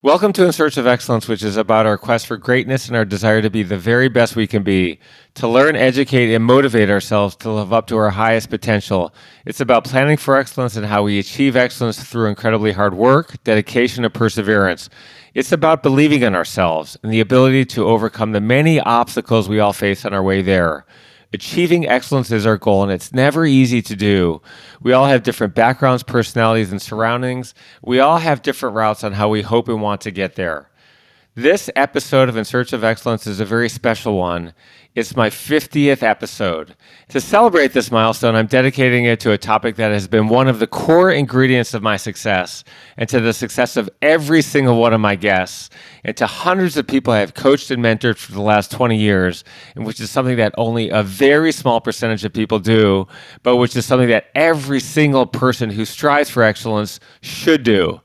Welcome to In Search of Excellence, which is about our quest for greatness and our desire to be the very best we can be, to learn, educate, and motivate ourselves to live up to our highest potential. It's about planning for excellence and how we achieve excellence through incredibly hard work, dedication, and perseverance. It's about believing in ourselves and the ability to overcome the many obstacles we all face on our way there. Achieving excellence is our goal, and it's never easy to do. We all have different backgrounds, personalities, and surroundings. We all have different routes on how we hope and want to get there. This episode of In Search of Excellence is a very special one. It's my 50th episode. To celebrate this milestone, I'm dedicating it to a topic that has been one of the core ingredients of my success, and to the success of every single one of my guests, and to hundreds of people I have coached and mentored for the last 20 years, and which is something that only a very small percentage of people do, but which is something that every single person who strives for excellence should do.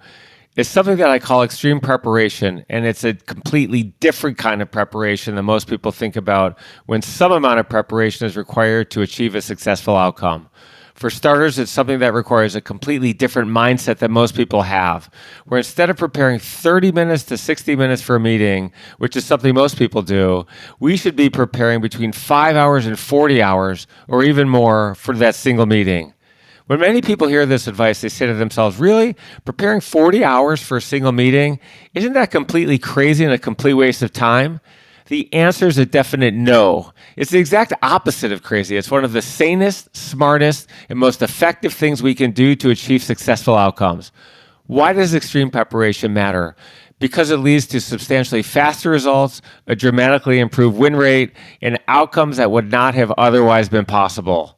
It's something that I call extreme preparation, and it's a completely different kind of preparation than most people think about when some amount of preparation is required to achieve a successful outcome. For starters, it's something that requires a completely different mindset than most people have, where instead of preparing 30 minutes to 60 minutes for a meeting, which is something most people do, we should be preparing between 5 hours and 40 hours, or even more, for that single meeting. When many people hear this advice, they say to themselves, really? Preparing 40 hours for a single meeting? Isn't that completely crazy and a complete waste of time? The answer is a definite no. It's the exact opposite of crazy. It's one of the sanest, smartest, and most effective things we can do to achieve successful outcomes. Why does extreme preparation matter? Because it leads to substantially faster results, a dramatically improved win rate, and outcomes that would not have otherwise been possible.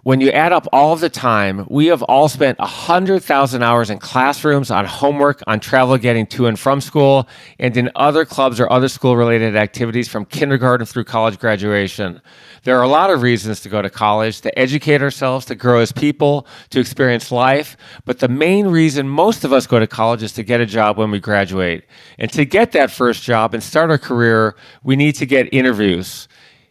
When you add up all of the time, we have all spent 100,000 hours in classrooms, on homework, on travel getting to and from school, and in other clubs or other school-related activities from kindergarten through college graduation. There are a lot of reasons to go to college: to educate ourselves, to grow as people, to experience life. But the main reason most of us go to college is to get a job when we graduate. And to get that first job and start our career, we need to get interviews.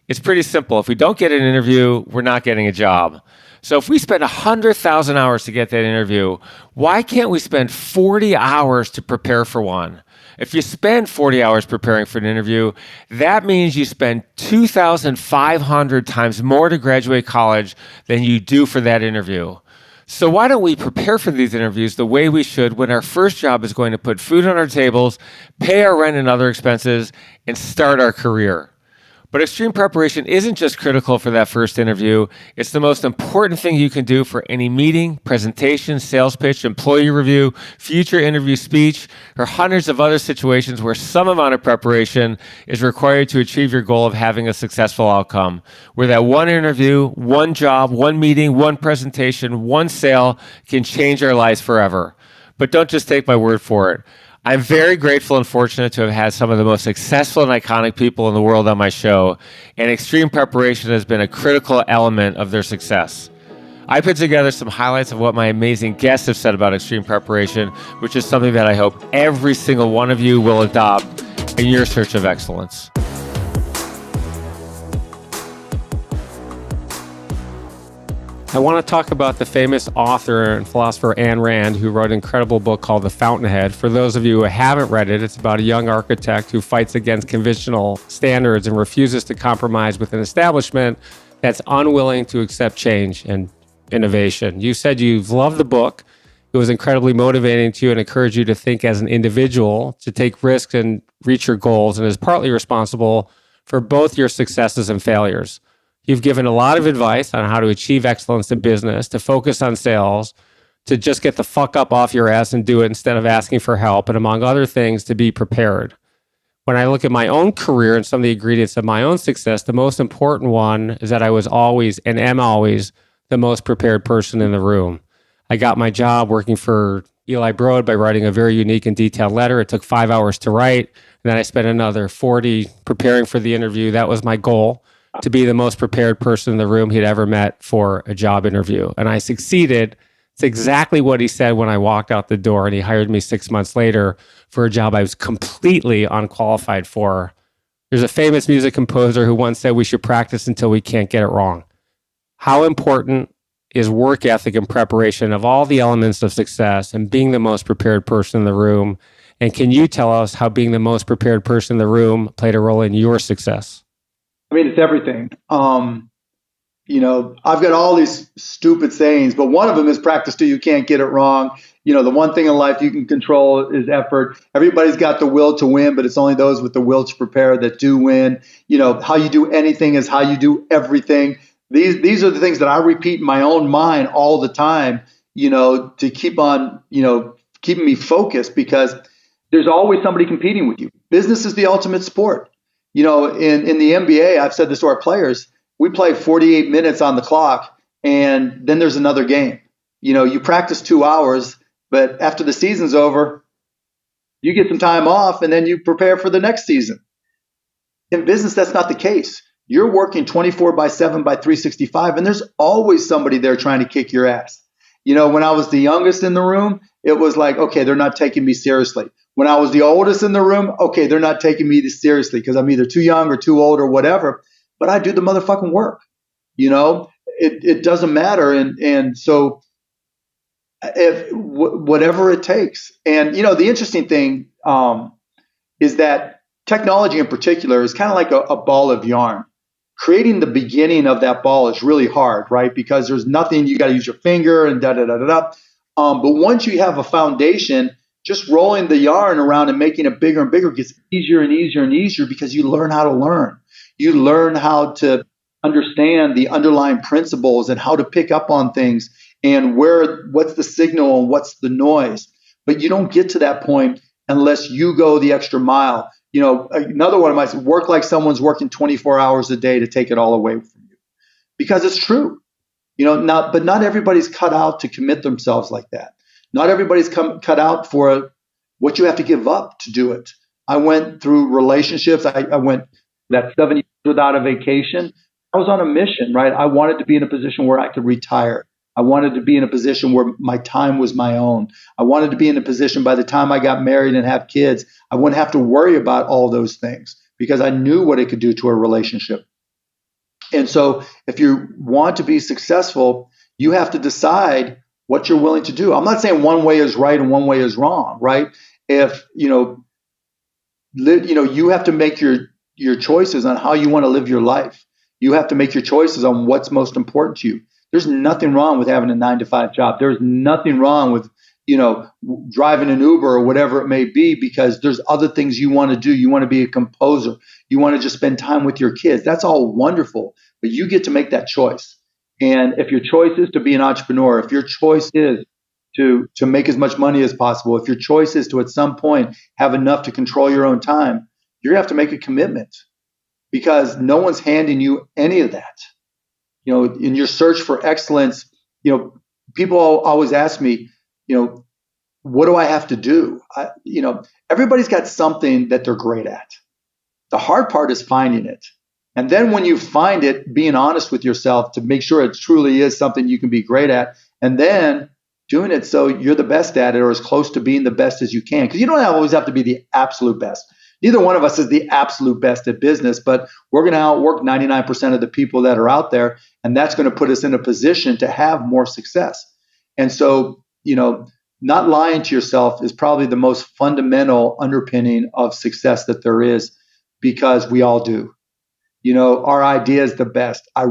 It's pretty simple. If we don't get an interview, we're not getting a job. So if we spend 100,000 hours to get that interview, why can't we spend 40 hours to prepare for one? If you spend 40 hours preparing for an interview, that means you spend 2,500 times more to graduate college than you do for that interview. So why don't we prepare for these interviews the way we should when our first job is going to put food on our tables, pay our rent and other expenses, and start our career? But extreme preparation isn't just critical for that first interview. It's the most important thing you can do for any meeting, presentation, sales pitch, employee review, future interview speech, or hundreds of other situations where some amount of preparation is required to achieve your goal of having a successful outcome. Where that one interview, one job, one meeting, one presentation, one sale can change our lives forever. But don't just take my word for it. I'm very grateful and fortunate to have had some of the most successful and iconic people in the world on my show, and extreme preparation has been a critical element of their success. I put together some highlights of what my amazing guests have said about extreme preparation, which is something that I hope every single one of you will adopt in your search of excellence. I want to talk about the famous author and philosopher Ayn Rand, who wrote an incredible book called The Fountainhead. For those of you who haven't read it, it's about a young architect who fights against conventional standards and refuses to compromise with an establishment that's unwilling to accept change and innovation. You said you've loved the book. It was incredibly motivating to you and encouraged you to think as an individual, to take risks and reach your goals, and is partly responsible for both your successes and failures. You've given a lot of advice on how to achieve excellence in business, to focus on sales, to just get the fuck up off your ass and do it instead of asking for help, and among other things, to be prepared. When I look at my own career and some of the ingredients of my own success, the most important one is that I was always and am always the most prepared person in the room. I got my job working for Eli Broad by writing a very unique and detailed letter. It took 5 hours to write, and then I spent another 40 preparing for the interview. That was my goal, to be the most prepared person in the room he'd ever met for a job interview. And I succeeded. It's exactly what he said when I walked out the door, and he hired me 6 months later for a job I was completely unqualified for. There's a famous music composer who once said we should practice until we can't get it wrong. How important is work ethic and preparation of all the elements of success and being the most prepared person in the room And can you tell us how being the most prepared person in the room played a role in your success? I mean, it's everything. I've got all these stupid sayings, but one of them is practice till you can't get it wrong. The one thing in life you can control is effort. Everybody's got the will to win, but it's only those with the will to prepare that do win. How you do anything is how you do everything. These are the things that I repeat in my own mind all the time, to keep on, keeping me focused, because there's always somebody competing with you. Business is the ultimate sport. In the NBA, I've said this to our players, we play 48 minutes on the clock, and then there's another game. You practice 2 hours, but after the season's over, you get some time off, and then you prepare for the next season. In business, that's not the case. You're working 24/7 by 365, and there's always somebody there trying to kick your ass. When I was the youngest in the room, it was like, okay, they're not taking me seriously. When I was the oldest in the room, okay, they're not taking me seriously because I'm either too young or too old or whatever. But I do the motherfucking work. It doesn't matter. And so whatever it takes. And, the interesting thing is that technology in particular is kind of like a ball of yarn. Creating the beginning of that ball is really hard, right? Because there's nothing, you got to use your finger and da-da-da-da-da. But once you have a foundation, just rolling the yarn around and making it bigger and bigger gets easier and easier and easier because you learn how to learn. You learn how to understand the underlying principles and how to pick up on things and what's the signal and what's the noise. But you don't get to that point unless you go the extra mile. Another one of my work like someone's working 24 hours a day to take it all away from you, because it's true. But not everybody's cut out to commit themselves like that. Not everybody's cut out for what you have to give up to do it. I went through relationships. I went that 7 years without a vacation. I was on a mission, right? I wanted to be in a position where I could retire. I wanted to be in a position where my time was my own. I wanted to be in a position by the time I got married and have kids, I wouldn't have to worry about all those things because I knew what it could do to a relationship. And so if you want to be successful, you have to decide what you're willing to do. I'm not saying one way is right and one way is wrong, right? If, you have to make your choices on how you want to live your life. You have to make your choices on what's most important to you. There's nothing wrong with having a 9-to-5 job. There's nothing wrong with, driving an Uber or whatever it may be, because there's other things you want to do. You want to be a composer. You want to just spend time with your kids. That's all wonderful, but you get to make that choice. And if your choice is to be an entrepreneur, if your choice is to make as much money as possible, if your choice is to at some point have enough to control your own time, you're going to have to make a commitment, because no one's handing you any of that. In your search for excellence, people always ask me, what do I have to do? Everybody's got something that they're great at. The hard part is finding it. And then when you find it, being honest with yourself to make sure it truly is something you can be great at, and then doing it so you're the best at it or as close to being the best as you can. Because you don't always have to be the absolute best. Neither one of us is the absolute best at business, but we're going to outwork 99% of the people that are out there, and that's going to put us in a position to have more success. And so, not lying to yourself is probably the most fundamental underpinning of success that there is, because we all do. Our idea is the best. I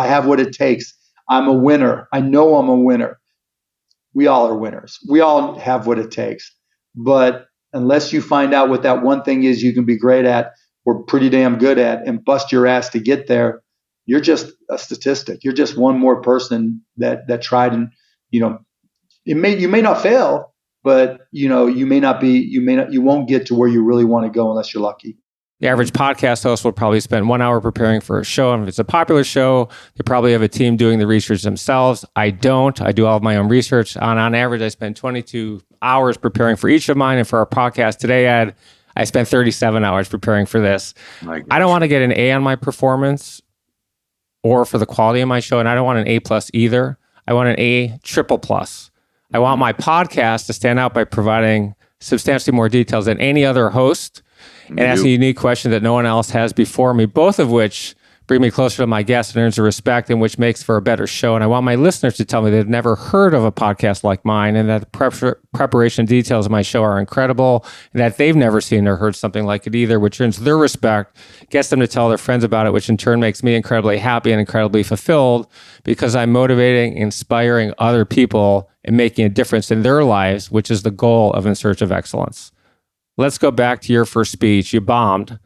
have what it takes. I'm a winner. I know I'm a winner. We all are winners. We all have what it takes. But unless you find out what that one thing is you can be great at or pretty damn good at and bust your ass to get there, you're just a statistic. You're just one more person that tried, and you may not fail, but you won't get to where you really want to go unless you're lucky. The average podcast host will probably spend 1 hour preparing for a show. And if it's a popular show, they probably have a team doing the research themselves. I don't. I do all of my own research. On average, I spend 22 hours preparing for each of mine. And for our podcast today, Ed, I spent 37 hours preparing for this. I don't want to get an A on my performance or for the quality of my show. And I don't want an A+ either. I want an A++. I want my podcast to stand out by providing substantially more details than any other host and asking a unique question that no one else has before me, both of which bring me closer to my guest and earns the respect, and which makes for a better show. And I want my listeners to tell me they've never heard of a podcast like mine, and that the preparation details of my show are incredible, and that they've never seen or heard something like it either, which earns their respect, gets them to tell their friends about it, which in turn makes me incredibly happy and incredibly fulfilled, because I'm motivating, inspiring other people and making a difference in their lives, which is the goal of In Search of Excellence. Let's go back to your first speech. You bombed.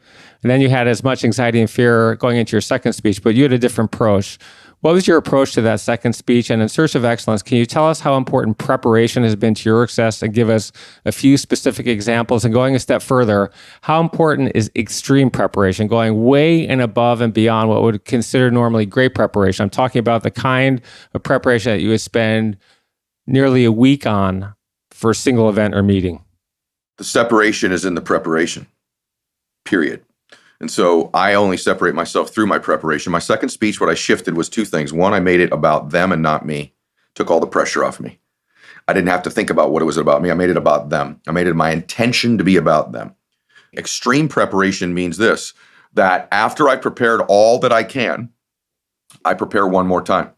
And then you had as much anxiety and fear going into your second speech, but you had a different approach. What was your approach to that second speech? And In Search of Excellence, can you tell us how important preparation has been to your success, and give us a few specific examples? And going a step further, how important is extreme preparation, going way and above and beyond what would consider normally great preparation? I'm talking about the kind of preparation that you would spend nearly a week on for a single event or meeting. The separation is in the preparation, period. And so I only separate myself through my preparation. My second speech, what I shifted was two things. One, I made it about them and not me. Took all the pressure off me. I didn't have to think about what it was about me. I made it about them. I made it my intention to be about them. Extreme preparation means this, that after I prepared all that I can, I prepare one more time.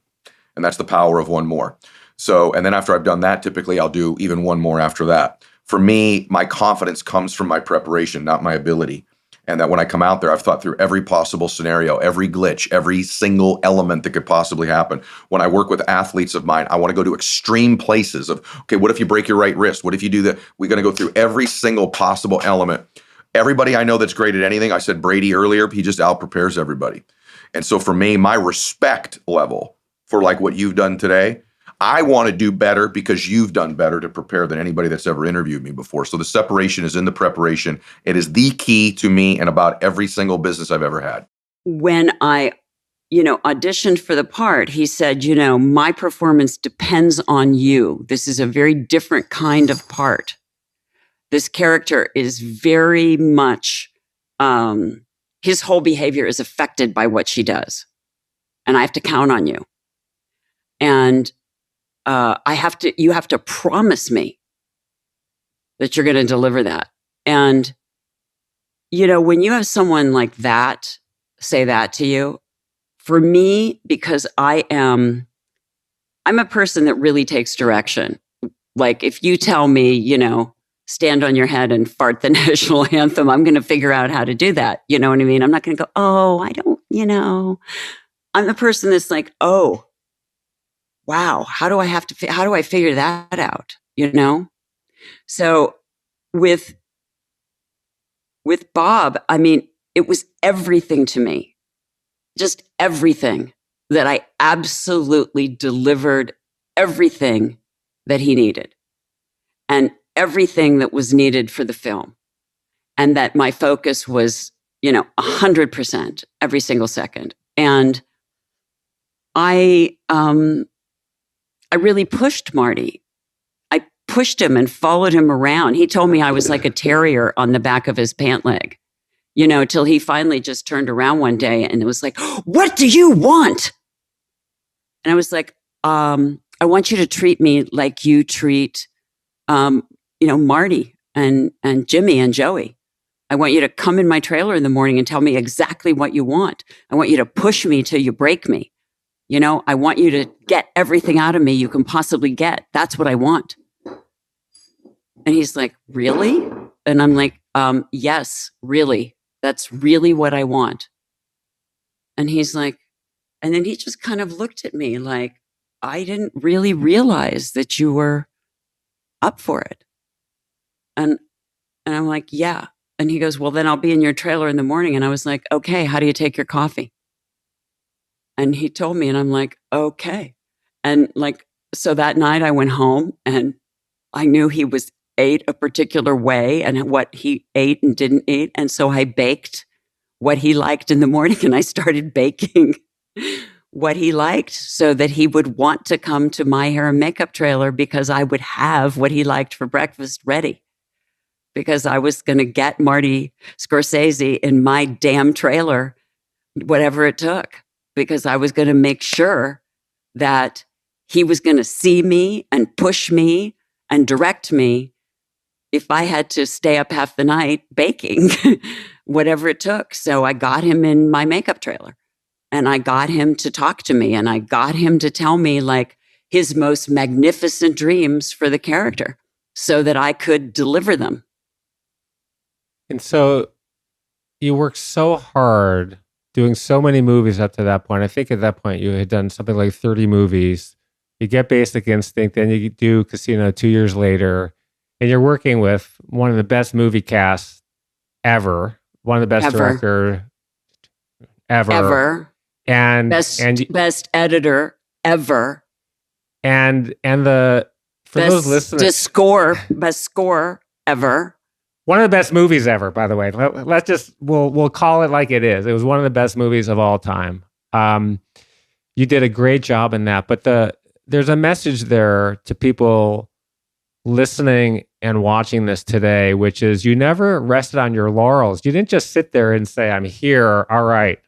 And that's the power of one more. So, and then after I've done that, typically I'll do even one more after that. For me, my confidence comes from my preparation, not my ability. And that when I come out there, I've thought through every possible scenario, every glitch, every single element that could possibly happen. When I work with athletes of mine, I want to go to extreme places of, okay, what if you break your right wrist? What if you do that? We're going to go through every single possible element. Everybody I know that's great at anything, I said Brady earlier, he just out-prepares everybody. And so for me, my respect level for like what you've done today, I want to do better because you've done better to prepare than anybody that's ever interviewed me before. So the separation is in the preparation. It is the key to me and about every single business I've ever had. When I, auditioned for the part, he said, my performance depends on you. This is a very different kind of part. This character is very much, his whole behavior is affected by what she does. And I have to count on you. And you have to promise me that you're going to deliver that. And, when you have someone like that say that to you, for me, because I'm a person that really takes direction. Like if you tell me, stand on your head and fart the national anthem, I'm going to figure out how to do that. You know what I mean? I'm not going to go, oh, I don't, I'm the person that's like, oh, wow, how do I figure that out? So with Bob, it was everything to me, just everything, that I absolutely delivered everything that he needed and everything that was needed for the film. And that my focus was, 100% every single second. And I really pushed Marty. I pushed him and followed him around. He told me I was like a terrier on the back of his pant leg, till he finally just turned around one day and it was like, what do you want? And I was like, I want you to treat me like you treat, Marty and Jimmy and Joey. I want you to come in my trailer in the morning and tell me exactly what you want. I want you to push me till you break me. I want you to get everything out of me you can possibly get. That's what I want. And he's like, really? And I'm like, yes, really. That's really what I want. And he's like, and then he just kind of looked at me like, I didn't really realize that you were up for it. And I'm like, yeah. And he goes, well, then I'll be in your trailer in the morning. And I was like, okay, how do you take your coffee? And he told me, and I'm like, okay. And so that night I went home and I knew he ate a particular way and what he ate and didn't eat. And so I baked what he liked in the morning and I started baking what he liked so that he would want to come to my hair and makeup trailer because I would have what he liked for breakfast ready. Because I was going to get Marty Scorsese in my damn trailer, whatever it took. Because I was going to make sure that he was going to see me and push me and direct me if I had to stay up half the night baking, whatever it took. So I got him in my makeup trailer. And I got him to talk to me, and I got him to tell me like his most magnificent dreams for the character so that I could deliver them. And so you worked so hard doing so many movies up to that point. I think at that point you had done something like 30 movies. You get Basic Instinct, then you do Casino 2 years later, and you're working with one of the best movie casts ever, one of the best director ever. And best editor ever. And those listeners, best score ever. One of the best movies ever, by the way. Let's just we'll call it like it is. It was one of the best movies of all time. You did a great job in that, but there's a message there to people listening and watching this today, which is you never rested on your laurels. You didn't just sit there and say, "I'm here. All right,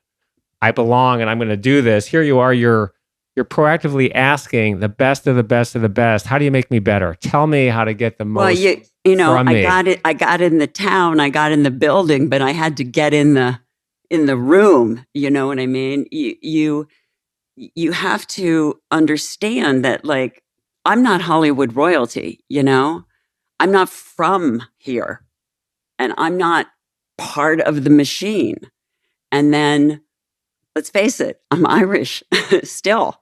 I belong, and I'm going to do this." Here you are. You're proactively asking the best of the best of the best. How do you make me better? Tell me how to get the most. Well, you know, I got in the town, I got in the building, but I had to get in the room. You know what I mean? You have to understand that, like, I'm not Hollywood royalty. You know, I'm not from here, and I'm not part of the machine. And then, let's face it, I'm Irish still.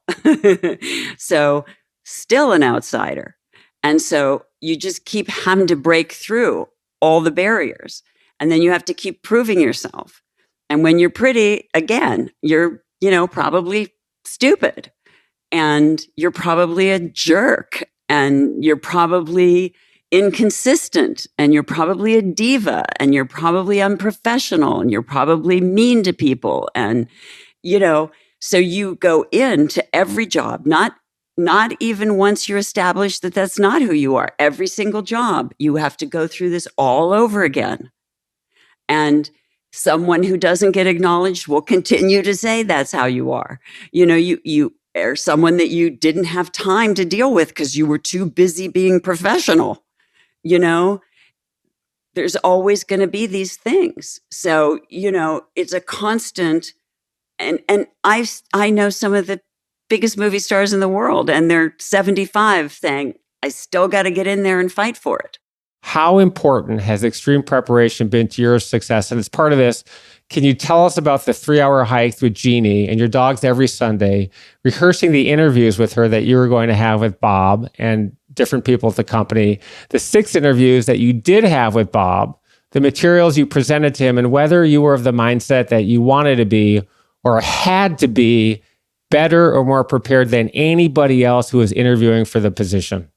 So still an outsider. And so you just keep having to break through all the barriers. And then you have to keep proving yourself. And when you're pretty, again, you're, probably stupid. And you're probably a jerk. And you're probably inconsistent. And you're probably a diva. And you're probably unprofessional. And you're probably mean to people. And, so you go into every job, not even once you're established that that's not who you are. Every single job, you have to go through this all over again. And someone who doesn't get acknowledged will continue to say that's how you are. You are someone that you didn't have time to deal with because you were too busy being professional. There's always going to be these things. So, it's a constant. And I know some of the biggest movie stars in the world, and they're 75 saying, I still got to get in there and fight for it. How important has extreme preparation been to your success? And as part of this, can you tell us about the 3-hour hike with Jeannie and your dogs every Sunday, rehearsing the interviews with her that you were going to have with Bob and different people at the company, the 6 interviews that you did have with Bob, the materials you presented to him, and whether you were of the mindset that you wanted to be or had to be better or more prepared than anybody else who was interviewing for the position?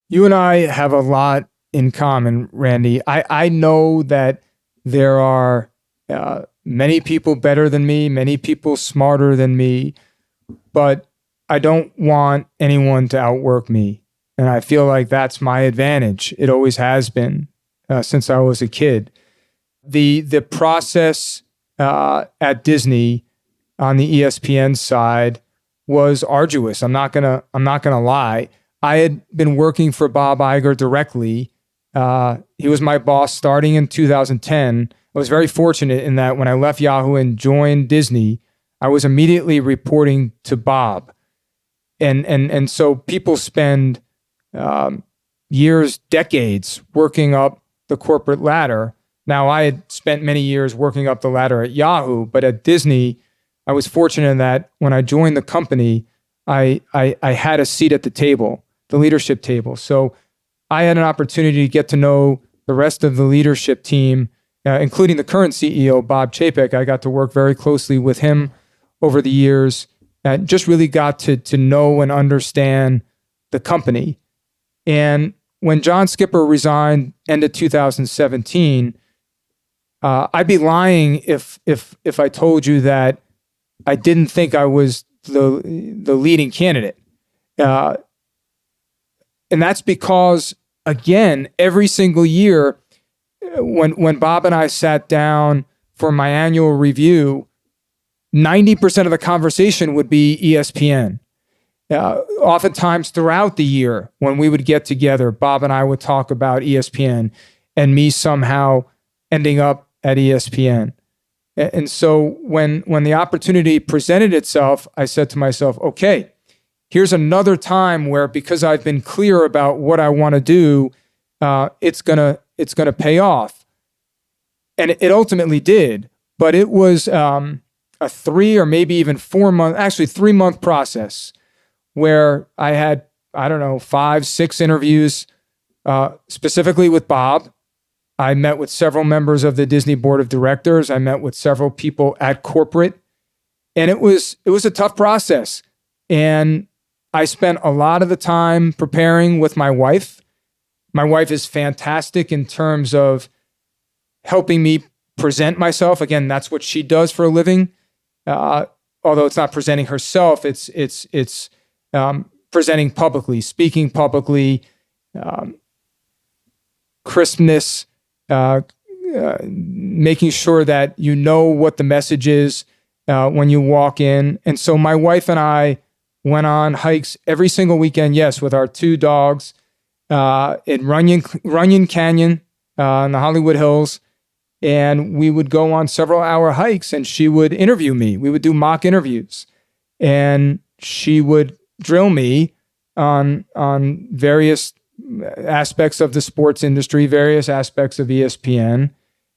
You and I have a lot in common, Randy. I know that there are many people better than me, many people smarter than me, but I don't want anyone to outwork me. And I feel like that's my advantage. It always has been since I was a kid. The process at Disney on the ESPN side was arduous. I'm not gonna lie. I had been working for Bob Iger directly. He was my boss starting in 2010. I was very fortunate in that when I left Yahoo and joined Disney, I was immediately reporting to Bob. And so people spend years, decades working up the corporate ladder. Now, I had spent many years working up the ladder at Yahoo, but at Disney, I was fortunate in that when I joined the company, I had a seat at the table, the leadership table. So I had an opportunity to get to know the rest of the leadership team, including the current CEO, Bob Chapek. I got to work very closely with him over the years and just really got to know and understand the company. And when John Skipper resigned end of 2017, I'd be lying if I told you that I didn't think I was the leading candidate. And that's because, again, every single year, when Bob and I sat down for my annual review, 90% of the conversation would be ESPN. Oftentimes throughout the year, when we would get together, Bob and I would talk about ESPN and me somehow ending up at ESPN. And so when the opportunity presented itself, I said to myself, okay, here's another time where, because I've been clear about what I want to do, it's gonna pay off. And it ultimately did, but it was a 3 or maybe even 4 month, actually 3-month process where I had, 5, 6 interviews, specifically with Bob. I met with several members of the Disney board of directors. I met with several people at corporate, and it was a tough process. And I spent a lot of the time preparing with my wife. My wife is fantastic in terms of helping me present myself. Again, that's what she does for a living. Although it's not presenting herself, it's presenting publicly, speaking publicly, crispness, making sure that you know what the message is when you walk in. And so my wife and I went on hikes every single weekend, yes, with our 2 dogs in Runyon Canyon in the Hollywood Hills. And we would go on several hour hikes, and she would interview me. We would do mock interviews, and she would drill me on various aspects of the sports industry, various aspects of ESPN.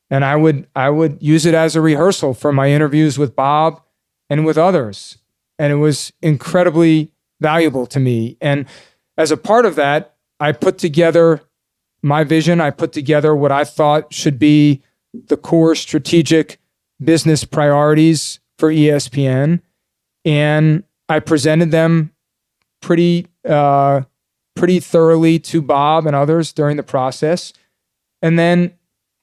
And I would use it as a rehearsal for my interviews with Bob and with others. And it was incredibly valuable to me. And as a part of that, I put together my vision. I put together what I thought should be the core strategic business priorities for ESPN. And I presented them pretty thoroughly to Bob and others during the process. And then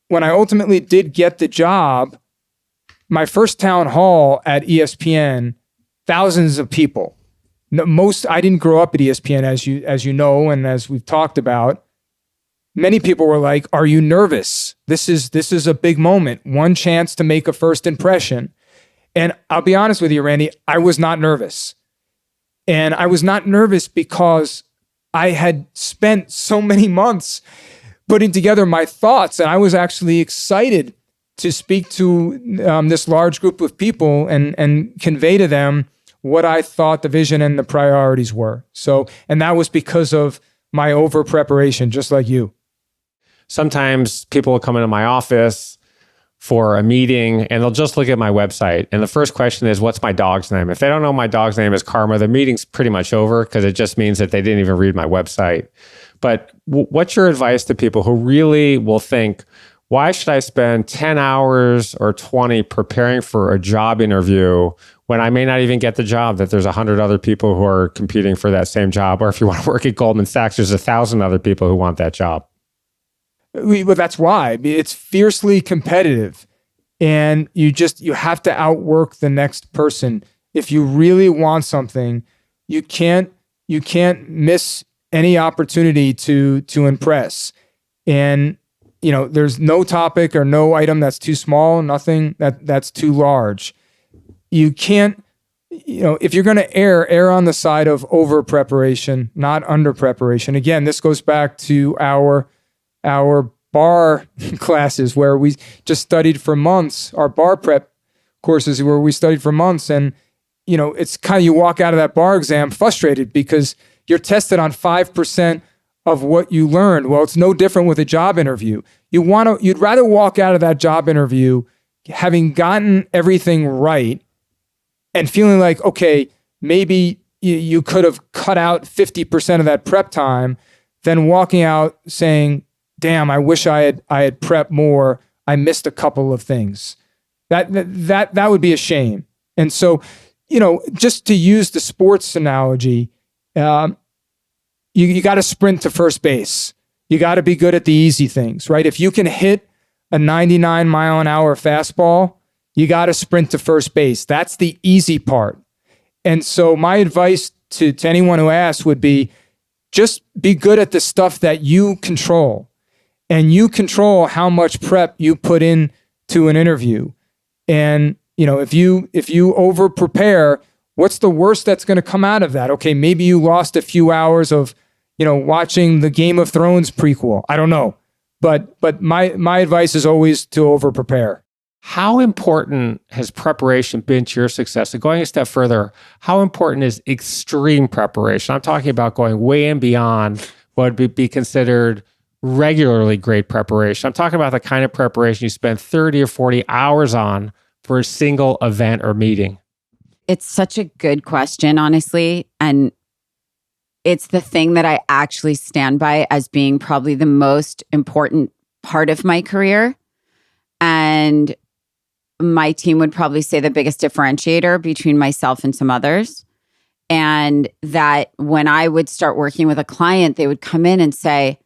when I ultimately did get the job, my first town hall at ESPN, thousands of people. I didn't grow up at ESPN, as you know, and as we've talked about. Many people were like, "Are you nervous? This is a big moment, one chance to make a first impression." And I'll be honest with you, Randy, I was not nervous. And I was not nervous because I had spent so many months putting together my thoughts, and I was actually excited to speak to this large group of people and convey to them what I thought the vision and the priorities were. So, and that was because of my over preparation, just like you. Sometimes people will come into my office for a meeting and they'll just look at my website. And the first question is, what's my dog's name? If they don't know my dog's name is Karma, the meeting's pretty much over because it just means that they didn't even read my website. But what's your advice to people who really will think, why should I spend 10 hours or 20 preparing for a job interview when I may not even get the job, that there's 100 other people who are competing for that same job? Or if you want to work at Goldman Sachs, there's 1,000 other people who want that job. Well, that's why it's fiercely competitive, and you have to outwork the next person. If you really want something, you can't miss any opportunity to impress. And there's no topic or no item that's too small, nothing that's too large. You can't, if you're going to err on the side of over preparation, not under preparation. Again, this goes back to our bar classes where we just studied for months, our bar prep courses where we studied for months. And, it's kind of, you walk out of that bar exam frustrated because you're tested on 5% of what you learned. Well, it's no different with a job interview. You'd rather walk out of that job interview having gotten everything right and feeling like, okay, maybe you could have cut out 50% of that prep time than walking out saying, damn, I wish I had prepped more. I missed a couple of things. That would be a shame. And so, just to use the sports analogy, you got to sprint to first base. You got to be good at the easy things, right? If you can hit a 99 mile an hour fastball, you got to sprint to first base. That's the easy part. And so my advice to anyone who asks would be, just be good at the stuff that you control. And you control how much prep you put in to an interview. And, if you over prepare, what's the worst that's going to come out of that? Okay, maybe you lost a few hours of, watching the Game of Thrones prequel. I don't know. But my advice is always to over prepare. How important has preparation been to your success? And going a step further, how important is extreme preparation? I'm talking about going way and beyond what would be considered regularly great preparation. I'm talking about the kind of preparation you spend 30 or 40 hours on for a single event or meeting. It's such a good question, honestly. And it's the thing that I actually stand by as being probably the most important part of my career. And my team would probably say the biggest differentiator between myself and some others. And that when I would start working with a client, they would come in and say,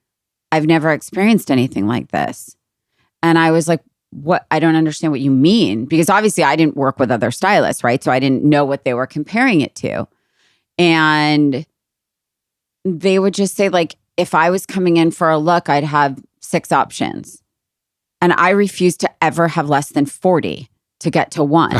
I've never experienced anything like this. And I was like, what? I don't understand what you mean. Because obviously I didn't work with other stylists, right? So I didn't know what they were comparing it to. And they would just say, like, if I was coming in for a look, I'd have 6 options. And I refused to ever have less than 40 to get to one,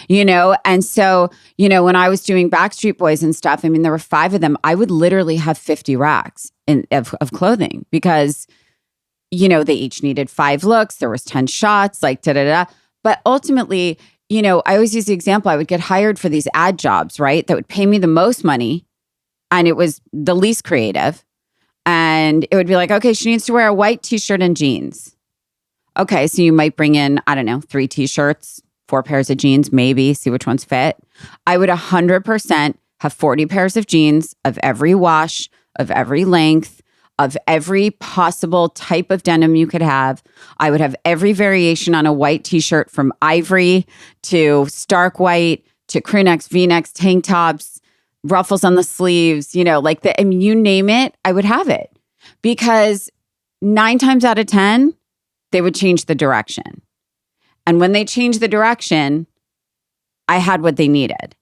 And so, when I was doing Backstreet Boys and stuff, I mean, there were 5 of them. I would literally have 50 racks of clothing because, they each needed 5 looks. There was 10 shots, like da-da-da. But ultimately, I always use the example, I would get hired for these ad jobs, right? That would pay me the most money. And it was the least creative. And it would be like, okay, she needs to wear a white t-shirt and jeans. Okay, so you might bring in, 3 t-shirts, 4 pairs of jeans, maybe, see which ones fit. I would 100% have 40 pairs of jeans of every wash, of every length, of every possible type of denim you could have. I would have every variation on a white t-shirt from ivory to stark white to crew necks, V-necks, tank tops, ruffles on the sleeves, you name it, I would have it. Because 9 times out of 10, they would change the direction. And when they changed the direction, I had what they needed.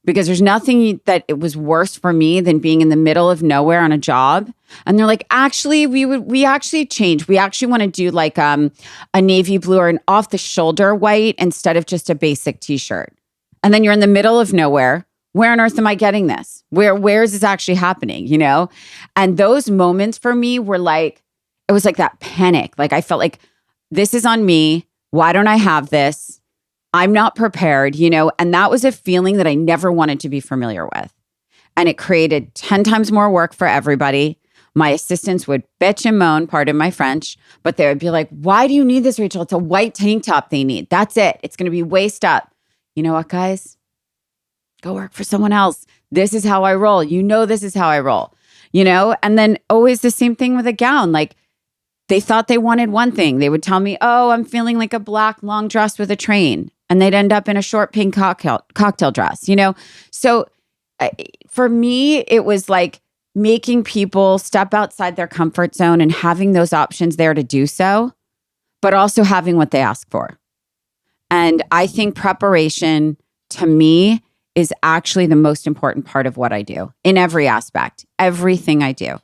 Because there's nothing that it was worse for me than being in the middle of nowhere on a job. And they're like, actually, we actually changed. We actually want to do like a navy blue or an off the shoulder white instead of just a basic t-shirt. And then you're in the middle of nowhere. Where on earth am I getting this? Where is this actually happening? And those moments for me were like, it was like that panic. Like I felt like this is on me. Why don't I have this? I'm not prepared, and that was a feeling that I never wanted to be familiar with. And it created 10 times more work for everybody. My assistants would bitch and moan, pardon my French, but they would be like, why do you need this, Rachel? It's a white tank top they need. That's it. It's going to be waist up. You know what, guys? Go work for someone else. This is how I roll. This is how I roll, And then always the same thing with a gown. Like, they thought they wanted one thing. They would tell me, oh, I'm feeling like a black long dress with a train. And they'd end up in a short pink cocktail dress, So for me, it was like making people step outside their comfort zone and having those options there to do so, but also having what they ask for. And I think preparation, to me, is actually the most important part of what I do in every aspect, everything I do.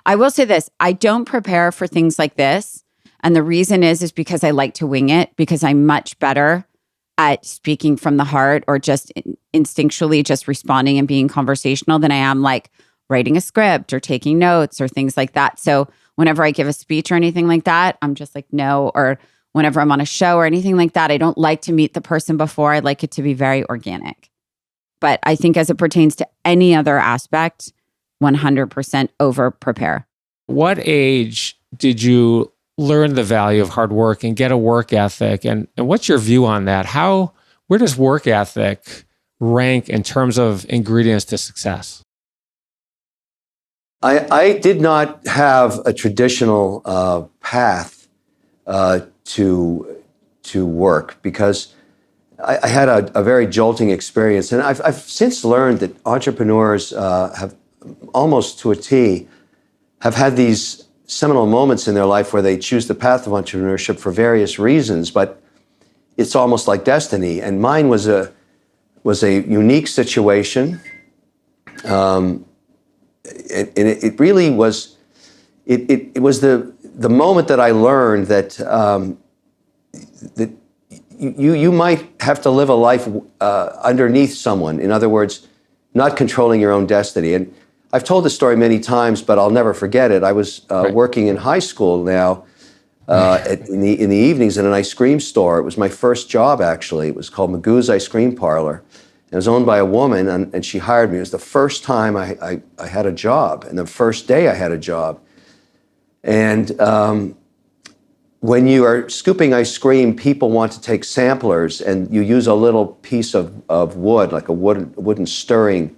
I will say this, I don't prepare for things like this. And the reason is because I like to wing it, because I'm much better at speaking from the heart or just instinctually just responding and being conversational than I am like writing a script or taking notes or things like that. So whenever I give a speech or anything like that, I'm just like, no. Or whenever I'm on a show or anything like that, I don't like to meet the person before. I like it to be very organic. But I think as it pertains to any other aspect, 100% over prepare. What age did you learn the value of hard work and get a work ethic? And what's your view on that? Where does work ethic rank in terms of ingredients to success? I did not have a traditional path to work because I had a very jolting experience. And I've since learned that entrepreneurs have almost to a T, have had these seminal moments in their life where they choose the path of entrepreneurship for various reasons, but it's almost like destiny. And mine was a unique situation. And it really was, it was the moment that I learned that that you might have to live a life underneath someone. In other words, not controlling your own destiny. And I've told this story many times, but I'll never forget it. I was working in high school now in the evenings in an ice cream store. It was my first job, actually. It was called Magoo's Ice Cream Parlor. It was owned by a woman, and she hired me. It was the first time I had a job, and the first day I had a job. And when you are scooping ice cream, people want to take samplers, and you use a little piece of wood, like a wooden stirring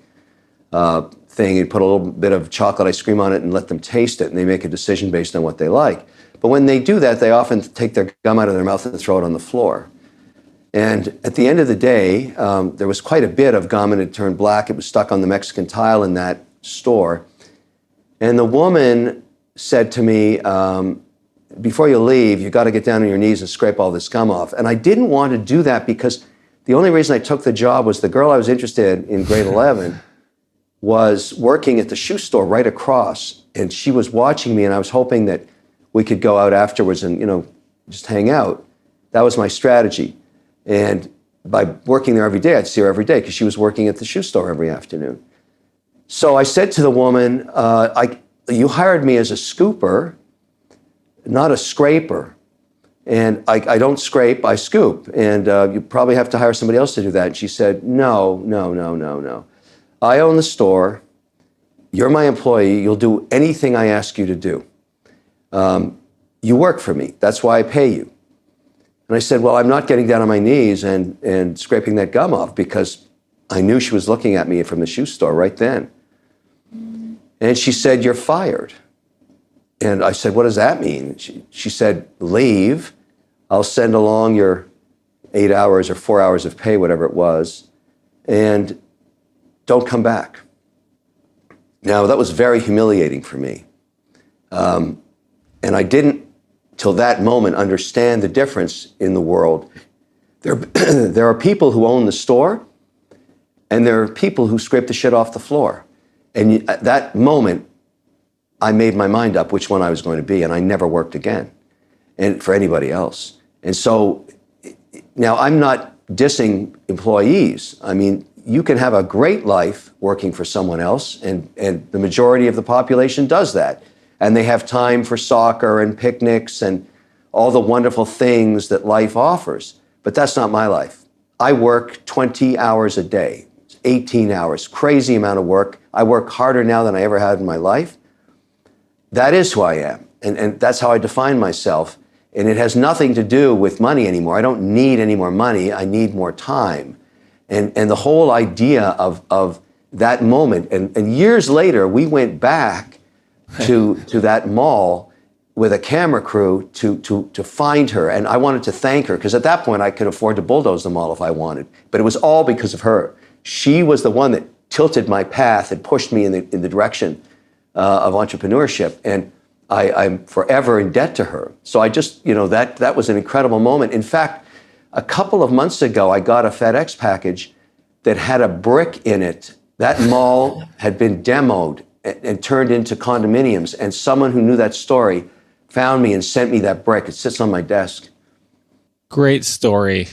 thing. You put a little bit of chocolate ice cream on it and let them taste it, and they make a decision based on what they like. But when they do that, they often take their gum out of their mouth and throw it on the floor. And at the end of the day, there was quite a bit of gum, and it turned black. It was stuck on the Mexican tile in that store. And the woman said to me, before you leave, you got to get down on your knees and scrape all this gum off. And I didn't want to do that because the only reason I took the job was the girl I was interested in grade 11 was working at the shoe store right across. And she was watching me, and I was hoping that we could go out afterwards and, just hang out. That was my strategy. And by working there every day, I'd see her every day because she was working at the shoe store every afternoon. So I said to the woman, you hired me as a scooper, not a scraper. And I don't scrape, I scoop. And you probably have to hire somebody else to do that. And she said, no. I own the store. You're my employee. You'll do anything I ask you to do. You work for me. That's why I pay you. And I said, well, I'm not getting down on my knees and scraping that gum off, because I knew she was looking at me from the shoe store right then. And she said, you're fired. And I said, what does that mean? She said, leave. I'll send along your 8 hours or 4 hours of pay, whatever it was, and don't come back. Now, that was very humiliating for me. And I didn't, till that moment, understand the difference in the world. There are people who own the store, and there are people who scrape the shit off the floor. And at that moment, I made my mind up which one I was going to be, and I never worked again, and for anybody else. And so now I'm not dissing employees. I mean, you can have a great life working for someone else, and the majority of the population does that. And they have time for soccer and picnics and all the wonderful things that life offers. But that's not my life. I work 20 hours a day, 18 hours, crazy amount of work. I work harder now than I ever had in my life. That is who I am. And that's how I define myself. And it has nothing to do with money anymore. I don't need any more money. I need more time. And the whole idea of that moment. And years later, we went back to that mall with a camera crew to find her. And I wanted to thank her, because at that point I could afford to bulldoze the mall if I wanted. But it was all because of her. She was the one that tilted my path and pushed me in the direction of entrepreneurship. And I'm forever in debt to her. So I just, that was an incredible moment. In fact, a couple of months ago, I got a FedEx package that had a brick in it. That mall had been demoed and turned into condominiums. And someone who knew that story found me and sent me that brick. It sits on my desk. Great story.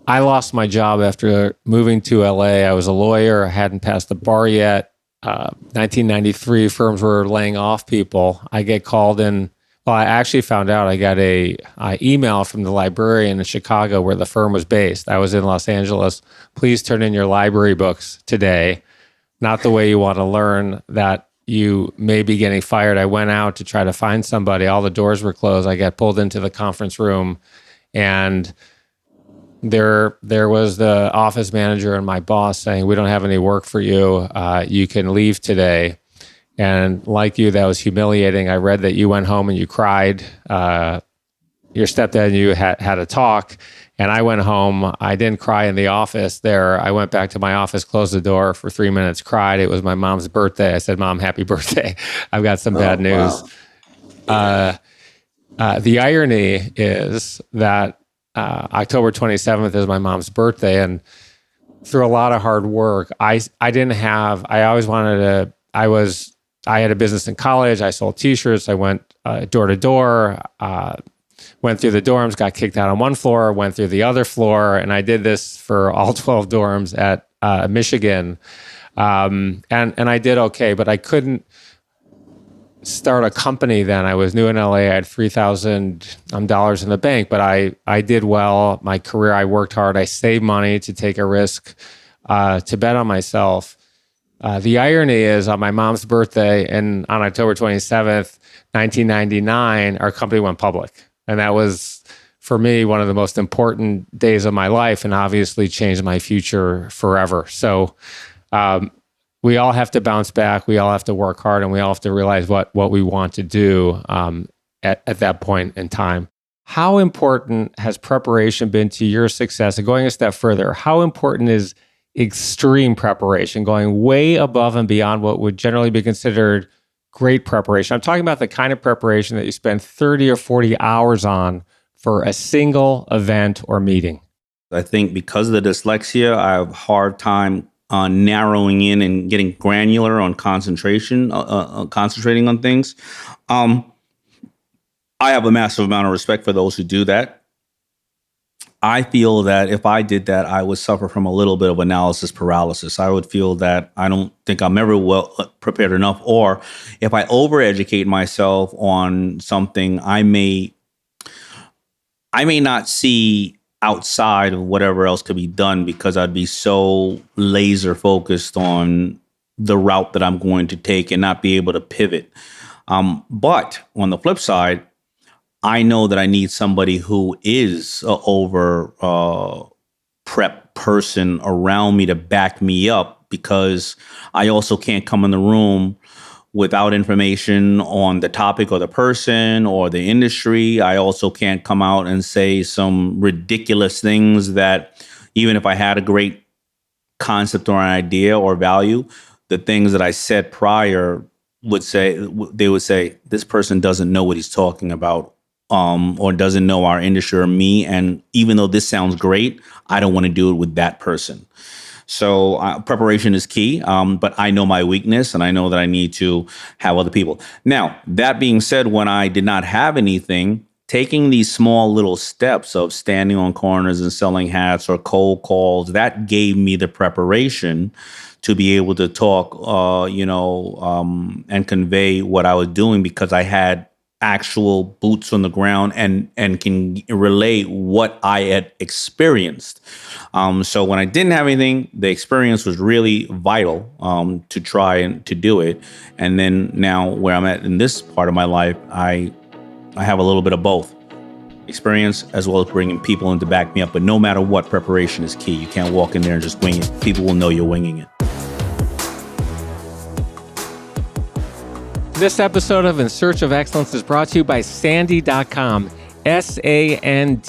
I lost my job after moving to LA. I was a lawyer. I hadn't passed the bar yet. 1993, firms were laying off people. I get called in. Well, I actually found out I got a email from the librarian in Chicago where the firm was based. I was in Los Angeles. Please turn in your library books today. Not the way you want to learn that you may be getting fired. I went out to try to find somebody. All the doors were closed. I got pulled into the conference room, and there was the office manager and my boss saying, we don't have any work for you. You can leave today. And like you, that was humiliating. I read that you went home and you cried. Your stepdad and you had a talk. And I went home. I didn't cry in the office there. I went back to my office, closed the door for 3 minutes, cried. It was my mom's birthday. I said, Mom, happy birthday. I've got some bad news. Wow. The irony is that October 27th is my mom's birthday. And through a lot of hard work, I had a business in college. I sold t-shirts. I went door to door, went through the dorms, got kicked out on one floor, went through the other floor. And I did this for all 12 dorms at Michigan. And I did okay, but I couldn't start a company then. I was new in LA. I had $3,000 in the bank, but I did well. My career, I worked hard. I saved money to take a risk, to bet on myself. The irony is on my mom's birthday and on October 27th, 1999, our company went public. And that was, for me, one of the most important days of my life and obviously changed my future forever. So we all have to bounce back. We all have to work hard, and we all have to realize what we want to do at that point in time. How important has preparation been to your success? And going a step further, how important is extreme preparation, going way above and beyond what would generally be considered great preparation? I'm talking about the kind of preparation that you spend 30 or 40 hours on for a single event or meeting. I think because of the dyslexia, I have a hard time narrowing in and getting granular on concentrating on things. I have a massive amount of respect for those who do that. I feel that if I did that, I would suffer from a little bit of analysis paralysis. I would feel that I don't think I'm ever well prepared enough, or if I overeducate myself on something, I may not see outside of whatever else could be done because I'd be so laser focused on the route that I'm going to take and not be able to pivot. But on the flip side, I know that I need somebody who is over prep person around me to back me up, because I also can't come in the room without information on the topic or the person or the industry. I also can't come out and say some ridiculous things that, even if I had a great concept or an idea or value, the things that I said prior would say, this person doesn't know what he's talking about, or doesn't know our industry or me. And even though this sounds great, I don't want to do it with that person. So preparation is key, but I know my weakness, and I know that I need to have other people. Now, that being said, when I did not have anything, taking these small little steps of standing on corners and selling hats or cold calls, that gave me the preparation to be able to talk, and convey what I was doing, because I had actual boots on the ground and can relay what I had experienced. So when I didn't have anything, the experience was really vital to try and to do it. And then now where I'm at in this part of my life, I have a little bit of both. Experience as well as bringing people in to back me up. But no matter what, preparation is key. You can't walk in there and just wing it. People will know you're winging it. This episode of In Search of Excellence is brought to you by Sandee.com, SANDEE.com.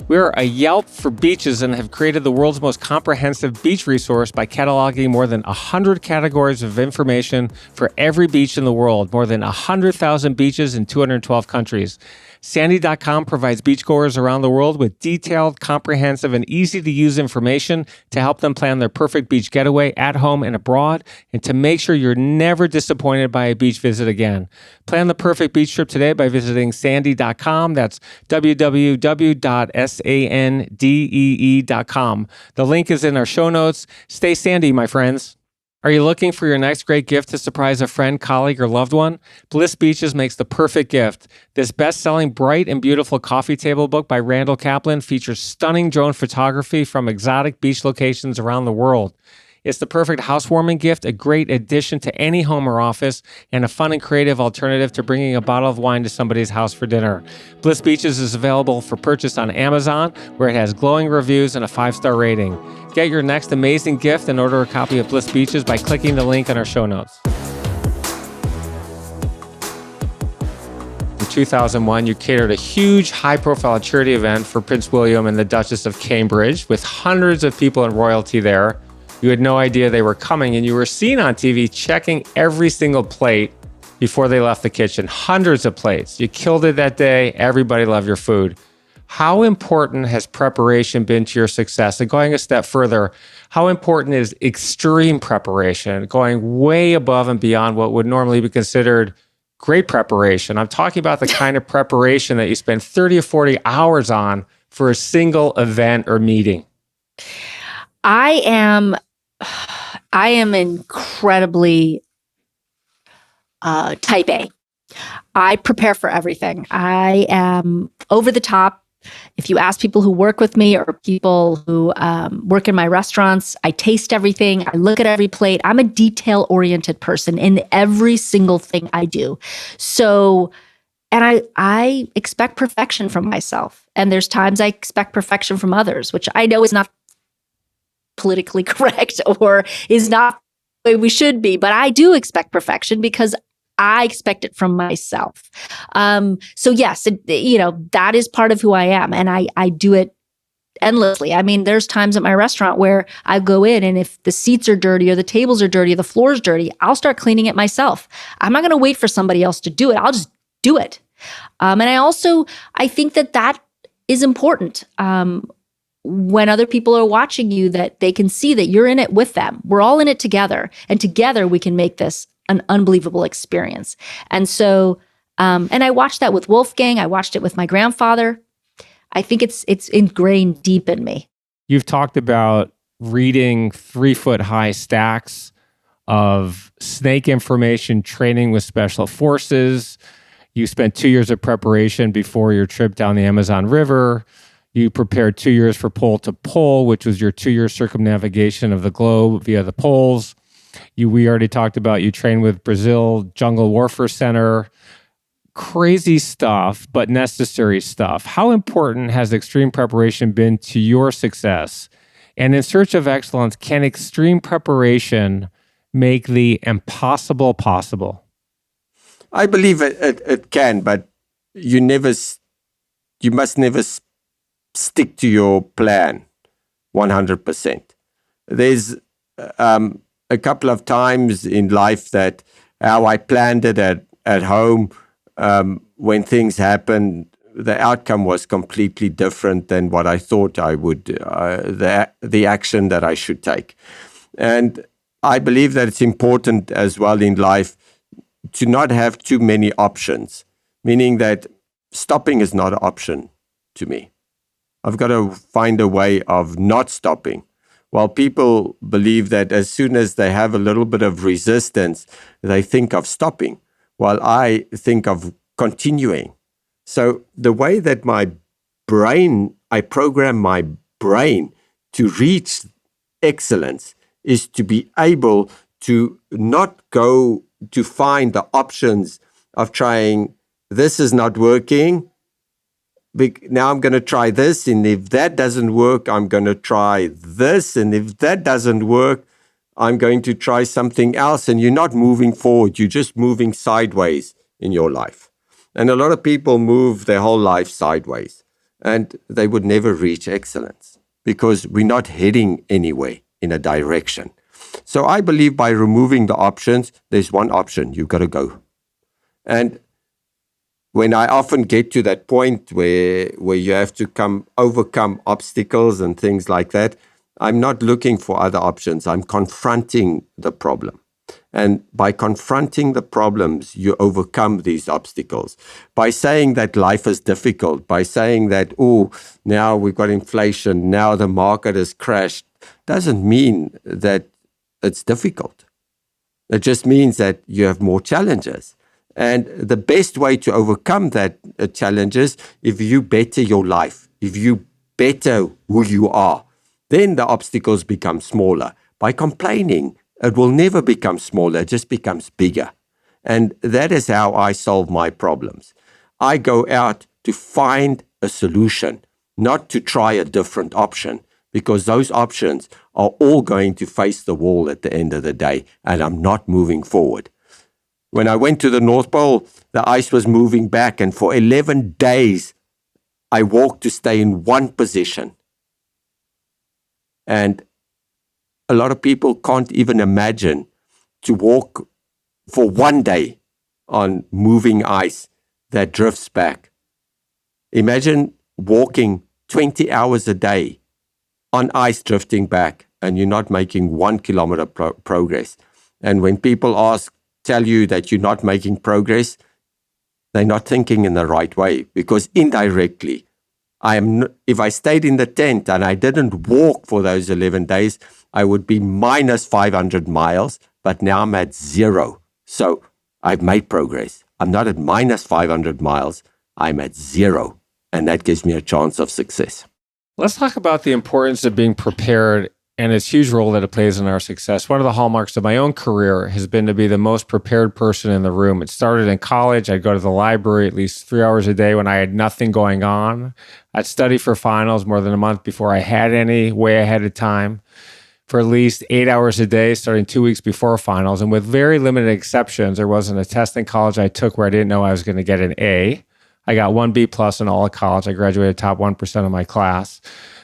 We're a Yelp for beaches and have created the world's most comprehensive beach resource by cataloging more than 100 categories of information for every beach in the world, more than 100,000 beaches in 212 countries. Sandee.com provides beachgoers around the world with detailed, comprehensive, and easy-to-use information to help them plan their perfect beach getaway at home and abroad, and to make sure you're never disappointed by a beach visit again. Plan the perfect beach trip today by visiting Sandee.com. That's www.sandee.com. The link is in our show notes. Stay sandy, my friends. Are you looking for your next great gift to surprise a friend, colleague, or loved one? Bliss Beaches makes the perfect gift. This best-selling bright and beautiful coffee table book by Randall Kaplan features stunning drone photography from exotic beach locations around the world. It's the perfect housewarming gift, a great addition to any home or office, and a fun and creative alternative to bringing a bottle of wine to somebody's house for dinner. Bliss Beaches is available for purchase on Amazon, where it has glowing reviews and a 5-star rating. Get your next amazing gift and order a copy of Bliss Beaches by clicking the link in our show notes. In 2001, you catered a huge, high-profile charity event for Prince William and the Duchess of Cambridge, with hundreds of people in royalty there. You had no idea they were coming, and you were seen on TV checking every single plate before they left the kitchen. Hundreds of plates. You killed it that day. Everybody loved your food. How important has preparation been to your success? And going a step further, how important is extreme preparation, going way above and beyond what would normally be considered great preparation? I'm talking about the kind of preparation that you spend 30 or 40 hours on for a single event or meeting. I am incredibly type A. I prepare for everything. I am over the top. If you ask people who work with me or people who work in my restaurants, I taste everything. I look at every plate. I'm a detail-oriented person in every single thing I do. So, and I expect perfection from myself. And there's times I expect perfection from others, which I know is not politically correct or is not the way we should be. But I do expect perfection because I expect it from myself. So yes, that is part of who I am. And I do it endlessly. I mean, there's times at my restaurant where I go in and if the seats are dirty or the tables are dirty or the floor is dirty, I'll start cleaning it myself. I'm not going to wait for somebody else to do it. I'll just do it. And I think that is important. When other people are watching you, that they can see that you're in it with them. We're all in it together. And together we can make this an unbelievable experience. And so, and I watched that with Wolfgang. I watched it with my grandfather. I think it's ingrained deep in me. You've talked about reading 3-foot high stacks of snake information, training with special forces. You spent 2 years of preparation before your trip down the Amazon River. You prepared 2 years for pole to pole, which was your 2-year circumnavigation of the globe via the poles. We already talked about you trained with Brazil Jungle Warfare Center. Crazy stuff, but necessary stuff. How important has extreme preparation been to your success? And in search of excellence, can extreme preparation make the impossible possible? I believe it can, but you must never stick to your plan 100%. There's a couple of times in life that how I planned it at home, when things happened, the outcome was completely different than what I thought I would, the action that I should take. And I believe that it's important as well in life to not have too many options, meaning that stopping is not an option to me. I've got to find a way of not stopping. While people believe that as soon as they have a little bit of resistance, they think of stopping, while I think of continuing. So the way that I program my brain to reach excellence is to be able to not go to find the options of trying, this is not working, now I'm going to try this, and if that doesn't work, I'm going to try this, and if that doesn't work, I'm going to try something else. And you're not moving forward, you're just moving sideways in your life. And a lot of people move their whole life sideways, and they would never reach excellence because we're not heading anywhere in a direction. So I believe by removing the options, there's one option, you've got to go. And when I often get to that point where you have to overcome obstacles and things like that, I'm not looking for other options. I'm confronting the problem. And by confronting the problems, you overcome these obstacles. By saying that life is difficult, by saying that, oh, now we've got inflation, now the market has crashed, doesn't mean that it's difficult. It just means that you have more challenges. And the best way to overcome that challenges, if you better your life, if you better who you are, then the obstacles become smaller. By complaining, it will never become smaller, it just becomes bigger. And that is how I solve my problems. I go out to find a solution, not to try a different option, because those options are all going to face the wall at the end of the day, and I'm not moving forward. When I went to the North Pole, the ice was moving back, and for 11 days, I walked to stay in one position. And a lot of people can't even imagine to walk for 1 day on moving ice that drifts back. Imagine walking 20 hours a day on ice drifting back, and you're not making 1 kilometer progress. And when people tell you that you're not making progress, they're not thinking in the right way, because indirectly, if I stayed in the tent and I didn't walk for those 11 days, I would be minus 500 miles, but now I'm at 0. So I've made progress. I'm not at minus 500 miles. I'm at 0. And that gives me a chance of success. Let's talk about the importance of being prepared and its huge role that it plays in our success. One of the hallmarks of my own career has been to be the most prepared person in the room. It started in college. I'd go to the library at least 3 hours a day when I had nothing going on. I'd study for finals more than a month before I had any, way ahead of time, for at least 8 hours a day, starting 2 weeks before finals. And with very limited exceptions, there wasn't a test in college I took where I didn't know I was going to get an A. I got 1 B plus in all of college. I graduated top 1% of my class.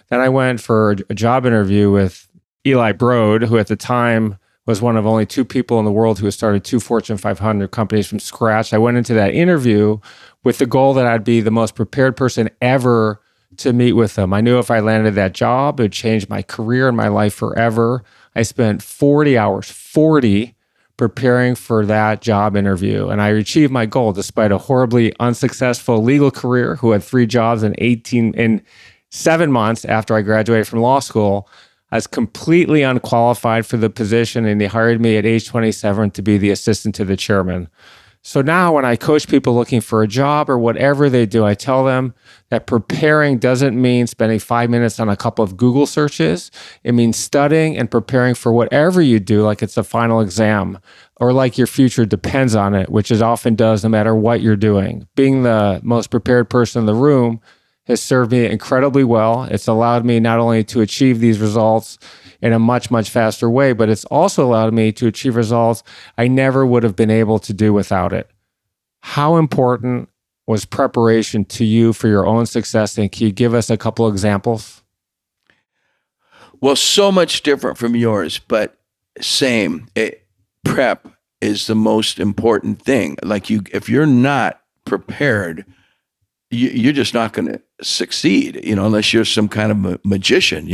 Then I went for a job interview with Eli Broad, who at the time was one of only 2 people in the world who had started 2 Fortune 500 companies from scratch. I went into that interview with the goal that I'd be the most prepared person ever to meet with them. I knew if I landed that job, it would change my career and my life forever. I spent 40 hours, preparing for that job interview. And I achieved my goal despite a horribly unsuccessful legal career who had 3 jobs in 7 months after I graduated from law school. I was completely unqualified for the position, and they hired me at age 27 to be the assistant to the chairman. So now when I coach people looking for a job or whatever they do, I tell them that preparing doesn't mean spending 5 minutes on a couple of Google searches. It means studying and preparing for whatever you do, like it's a final exam or like your future depends on it, which it often does no matter what you're doing. Being the most prepared person in the room has served me incredibly well. It's allowed me not only to achieve these results in a much, much faster way, but it's also allowed me to achieve results I never would have been able to do without it. How important was preparation to you for your own success? And can you give us a couple examples? Well, so much different from yours, but same. Prep is the most important thing. Like if you're not prepared, you're just not going to succeed, unless you're some kind of magician,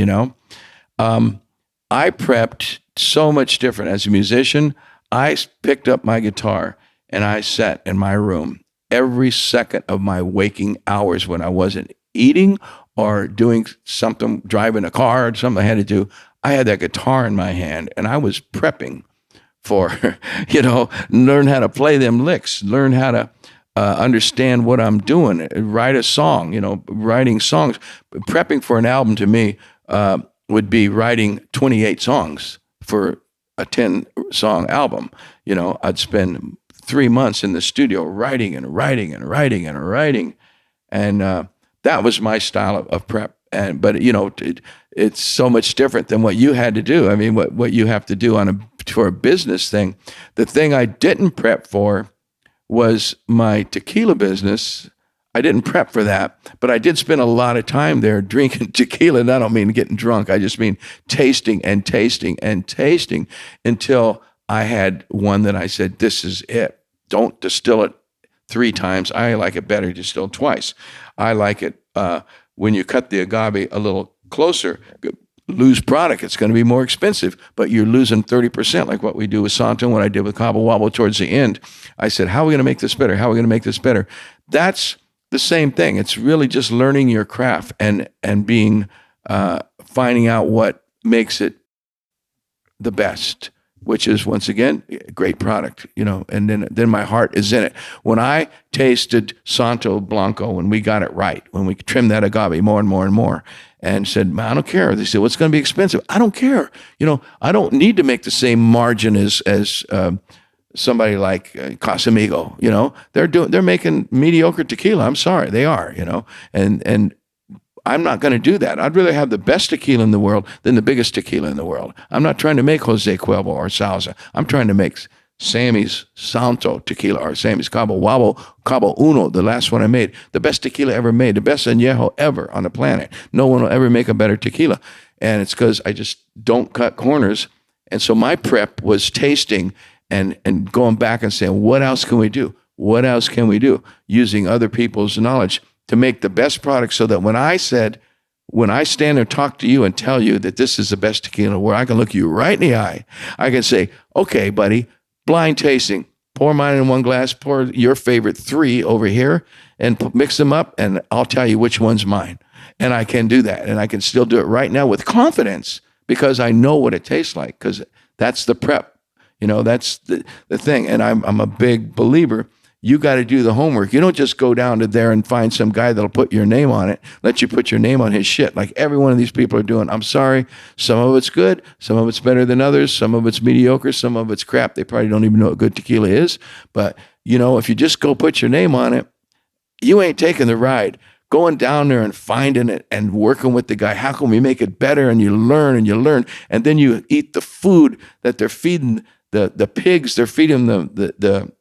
I prepped so much different. As a musician, I picked up my guitar and I sat in my room every second of my waking hours when I wasn't eating or doing something, driving a car or something I had to do. I had that guitar in my hand and I was prepping for, learn how to play them licks, learn how to understand what I'm doing, write a song, writing songs. Prepping for an album to me would be writing 28 songs for a 10-song album. I'd spend 3 months in the studio writing and writing and writing and writing. And that was my style of prep. But it's so much different than what you had to do. I mean, what you have to do for a business thing. The thing I didn't prep for was my tequila business. I didn't prep for that, but I did spend a lot of time there drinking tequila. And I don't mean getting drunk. I just mean tasting and tasting and tasting until I had one that I said, this is it. Don't distill it 3 times. I like it better distilled twice. I like it when you cut the agave a little closer. Lose product, it's going to be more expensive, but you're losing 30%, like what we do with Santo and what I did with Cabo Wabo towards the end. I said, how are we going to make this better? How are we going to make this better? That's the same thing. It's really just learning your craft and being finding out what makes it the best, which is, once again, a great product, and then my heart is in it. When I tasted Santo Blanco, when we got it right, when we trimmed that agave more and more and more, and said, I don't care. They said, well, it's going to be expensive. I don't care. I don't need to make the same margin as somebody like Casamigo. They're making mediocre tequila. I'm sorry, they are. And I'm not going to do that. I'd rather have the best tequila in the world than the biggest tequila in the world. I'm not trying to make Jose Cuervo or Salsa. I'm trying to make Sammy's Santo tequila or Sammy's Cabo Wabo, Cabo Uno, the last one I made, the best tequila ever made, the best añejo ever on the planet. No one will ever make a better tequila. And it's because I just don't cut corners. And so my prep was tasting and going back and saying, what else can we do? What else can we do? Using other people's knowledge to make the best product, so that when I stand there and talk to you and tell you that this is the best tequila, where I can look you right in the eye, I can say, okay, buddy, blind tasting, pour mine in one glass, pour your favorite 3 over here and mix them up, and I'll tell you which one's mine. And I can do that. And I can still do it right now with confidence because I know what it tastes like, because that's the prep. That's the thing. And I'm a big believer. You got to do the homework. You don't just go down to there and find some guy that'll put your name on it, let you put your name on his shit like every one of these people are doing. I'm sorry. Some of it's good. Some of it's better than others. Some of it's mediocre. Some of it's crap. They probably don't even know what good tequila is. But, if you just go put your name on it, you ain't taking the ride. Going down there and finding it and working with the guy. How can we make it better? And you learn. And then you eat the food that they're feeding the pigs. They're feeding the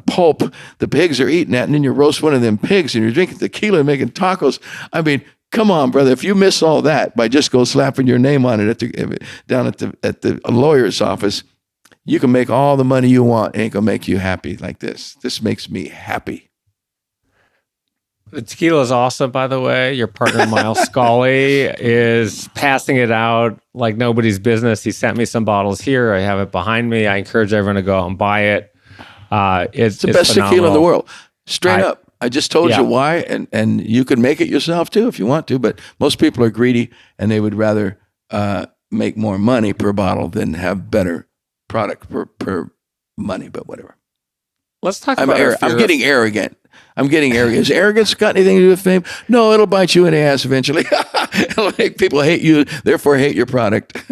pulp the pigs are eating that. And then you roast one of them pigs and you're drinking tequila and making tacos. I mean, come on, brother. If you miss all that by just go slapping your name on it down at the lawyer's office, you can make all the money you want. It ain't going to make you happy like this. This makes me happy. The tequila is awesome, by the way. Your partner, Miles Scully, is passing it out like nobody's business. He sent me some bottles here. I have it behind me. I encourage everyone to go out and buy it. It's the best phenomenal. tequila in the world. Straight up. I just told Yeah. you why, and you can make it yourself too if you want to, but most people are greedy and they would rather make more money per bottle than have better product per money, but whatever. Let's talk I'm about getting arrogant. Has arrogance got anything to do with fame? No, it'll bite you in the ass eventually. It'll make people hate you, therefore hate your product.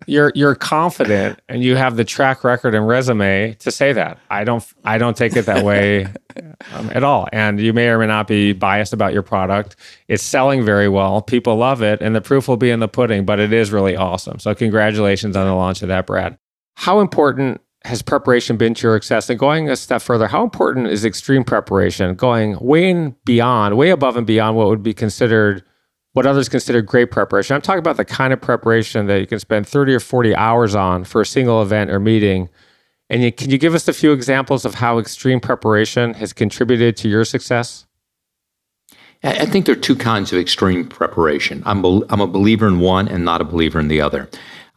You're confident and you have the track record and resume to say that. I don't take it that way at all. And you may or may not be biased about your product. It's selling very well. People love it, and the proof will be in the pudding. But it is really awesome. So congratulations on the launch of that, Brad. How important has preparation been to your success? And going a step further, how important is extreme preparation, going way above and beyond what would be considered, what others consider great preparation? I'm talking about the kind of preparation that you can spend 30 or 40 hours on for a single event or meeting. And can you give us a few examples of how extreme preparation has contributed to your success? I think there are two kinds of extreme preparation. I'm a believer in one and not a believer in the other.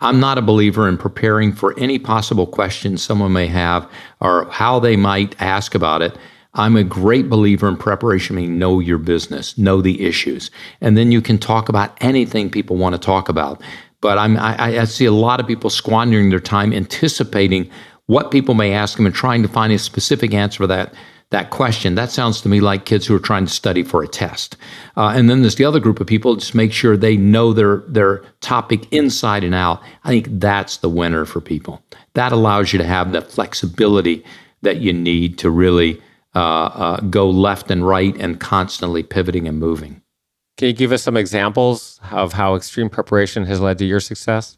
I'm not a believer in preparing for any possible questions someone may have or how they might ask about it. I'm a great believer in preparation, meaning know your business, know the issues, and then you can talk about anything people want to talk about. But I see a lot of people squandering their time anticipating what people may ask them and trying to find a specific answer for that question. That sounds to me like kids who are trying to study for a test. And then there's the other group of people, just make sure they know their topic inside and out. I think that's the winner for people. That allows you to have the flexibility that you need to really go left and right and constantly pivoting and moving. Can you give us some examples of how extreme preparation has led to your success?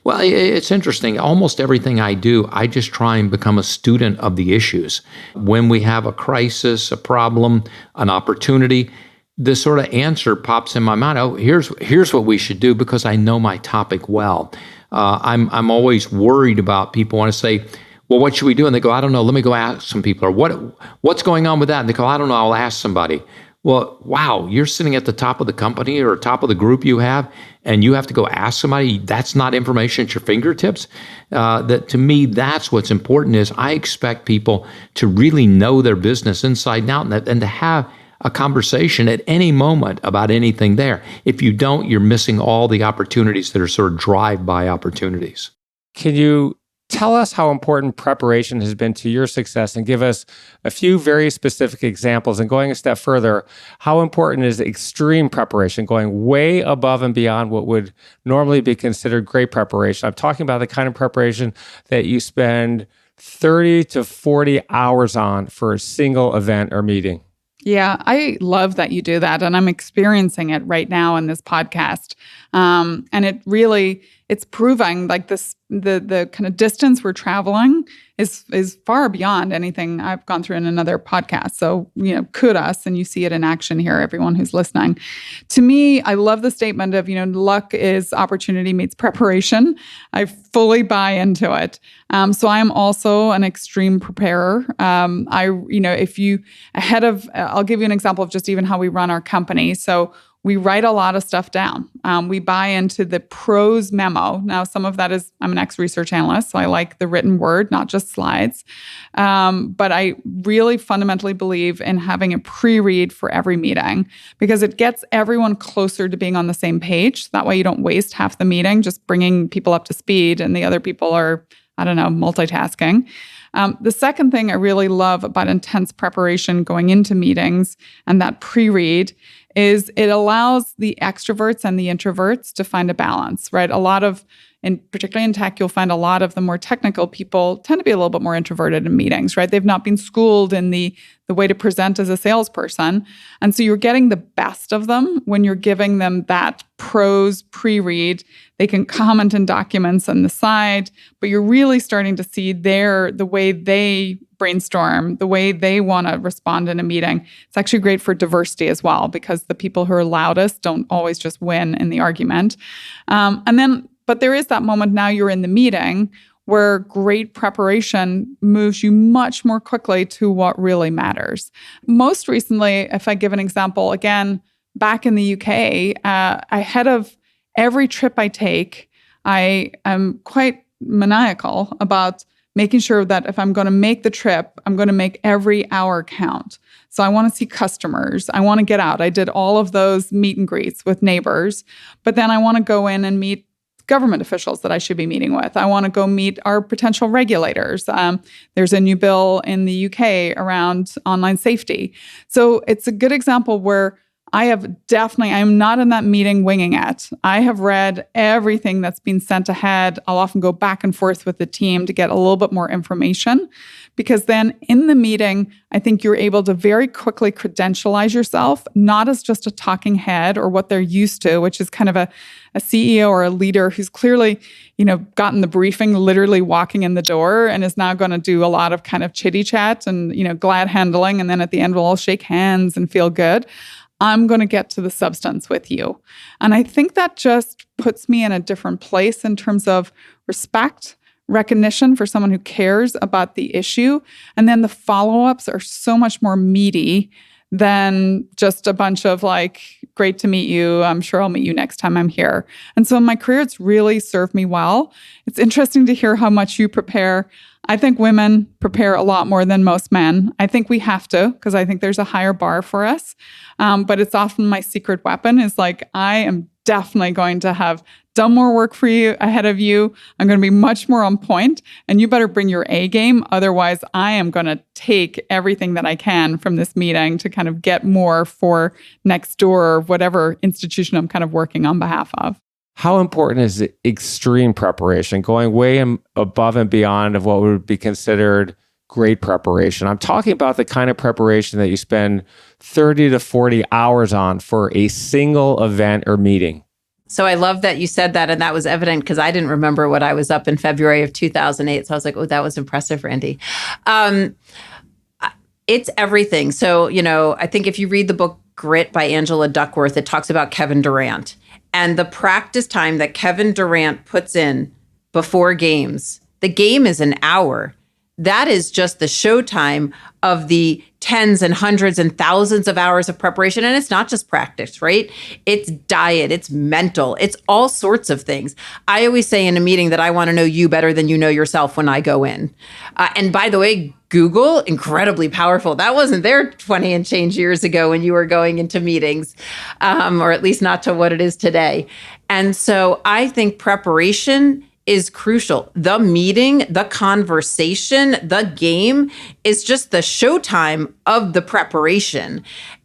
Well, it's interesting. Almost everything I do, I just try and become a student of the issues. When we have a crisis, a problem, an opportunity, this sort of answer pops in my mind. Oh, here's what we should do because I know my topic well. I'm always worried about people want to say, well, what should we do? And they go, I don't know. Let me go ask some people. Or what's going on with that? And they go, I don't know. I'll ask somebody. Well, wow, you're sitting at the top of the company or top of the group you have, and you have to go ask somebody. That's not information at your fingertips. That to me, that's what's important. Is I expect people to really know their business inside and out, and to have a conversation at any moment about anything there. If you don't, you're missing all the opportunities that are sort of drive-by opportunities. Can you tell us how important preparation has been to your success and give us a few very specific examples? And going a step further, how important is extreme preparation, going way above and beyond what would normally be considered great preparation? I'm talking about the kind of preparation that you spend 30 to 40 hours on for a single event or meeting. Yeah, I love that you do that. And I'm experiencing it right now in this podcast. And it's proving like the kind of distance we're traveling is far beyond anything I've gone through in another podcast. So, kudos. And you see it in action here, everyone who's listening. To me, I love the statement of, luck is opportunity meets preparation. I fully buy into it. So I am also an extreme preparer. I'll give you an example of just even how we run our company. So we write a lot of stuff down. We buy into the prose memo. Now, some of that is, I'm an ex-research analyst, so I like the written word, not just slides. But I really fundamentally believe in having a pre-read for every meeting because it gets everyone closer to being on the same page. That way you don't waste half the meeting just bringing people up to speed and the other people are multitasking. The second thing I really love about intense preparation going into meetings and that pre-read is it allows the extroverts and the introverts to find a balance, right? Particularly in tech, you'll find a lot of the more technical people tend to be a little bit more introverted in meetings, right? They've not been schooled in the way to present as a salesperson. And so you're getting the best of them when you're giving them that prose pre-read. They can comment in documents on the side, but you're really starting to see the way they brainstorm, the way they want to respond in a meeting. It's actually great for diversity as well, because the people who are loudest don't always just win in the argument. But there is that moment now you're in the meeting where great preparation moves you much more quickly to what really matters. Most recently, if I give an example, again, back in the UK, ahead of every trip I take, I am quite maniacal about making sure that if I'm going to make the trip, I'm going to make every hour count. So I want to see customers. I want to get out. I did all of those meet and greets with neighbors, but then I want to go in and meet government officials that I should be meeting with. I want to go meet our potential regulators. There's a new bill in the UK around online safety. So it's a good example where I'm not in that meeting winging it. I have read everything that's been sent ahead. I'll often go back and forth with the team to get a little bit more information, because then in the meeting, I think you're able to very quickly credentialize yourself, not as just a talking head or what they're used to, which is kind of a CEO or a leader who's clearly, gotten the briefing, literally walking in the door, and is now going to do a lot of kind of chitty chat and, glad handling. And then at the end, we'll all shake hands and feel good. I'm going to get to the substance with you. And I think that just puts me in a different place in terms of respect, recognition for someone who cares about the issue. And then the follow-ups are so much more meaty than just a bunch of great to meet you. I'm sure I'll meet you next time I'm here. And so in my career, it's really served me well. It's interesting to hear how much you prepare. I think women prepare a lot more than most men. I think we have to, because I think there's a higher bar for us. But it's often my secret weapon is I am definitely going to have done more work for you ahead of you. I'm going to be much more on point, and you better bring your A game. Otherwise, I am going to take everything that I can from this meeting to kind of get more for next door or whatever institution I'm kind of working on behalf of. How important is extreme preparation, going way above and beyond of what would be considered great preparation? I'm talking about the kind of preparation that you spend 30 to 40 hours on for a single event or meeting. So I love that you said that, and that was evident because I didn't remember what I was up in February of 2008. So I was like, oh, that was impressive, Randy. It's everything. So, I think if you read the book Grit by Angela Duckworth, it talks about Kevin Durant and the practice time that Kevin Durant puts in before games. The game is an hour. That is just the showtime of the tens and hundreds and thousands of hours of preparation. And it's not just practice, right? It's diet, it's mental, it's all sorts of things. I always say in a meeting that I want to know you better than you know yourself when I go in. And by the way, Google, incredibly powerful. That wasn't there 20 and change years ago when you were going into meetings, or at least not to what it is today. And so I think preparation is crucial. The meeting, the conversation, the game is just the showtime of the preparation.